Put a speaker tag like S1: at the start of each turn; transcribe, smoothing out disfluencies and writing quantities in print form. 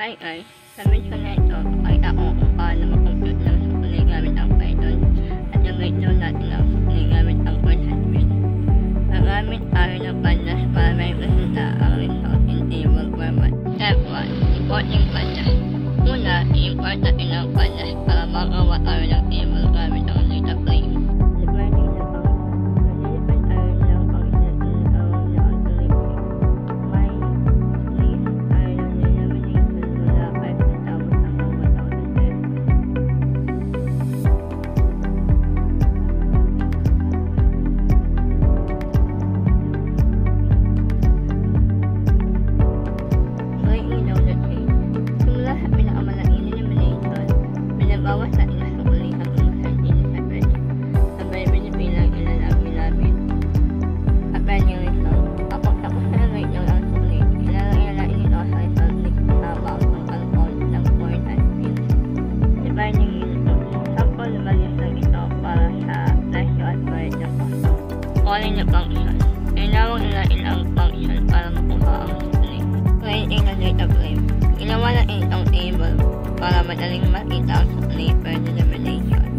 S1: Hi guys! Sa video na ito, pakita ko kung paano mag-compute ng sukli gamit ang Python at yung breakdown natin ng sukli gamit ang word admin. Gagamit tayo ng pandas para may resulta ang result in table format. Step 1. Importing pandas. Una, i-import natin ang pandas para magawa tayo ng table gamit ang data frame. Defining the function. Nalilipan tayo ng function na automatic. May list tayo ng denomination mula 5,000 hanggang 1,000 pesos. Breaking down the chain. Simula sa pinakamalaking denomination, binabawas natin ang sukli hanggang sa average. Sabay binibilang ilan ang ginamit. Appending result. Kapag tapos na ang breakdown ang sukli, ilalagay ito sa result list sa box ng uncount ng point and field. Defining input. Sample values lang ito para sa ratio at variety ng function. Calling the function. Inawag natin ang function para makuha ang sukli. Creating a data frame. Ginawa natin itong table para madaling makita ang sukli per denomination.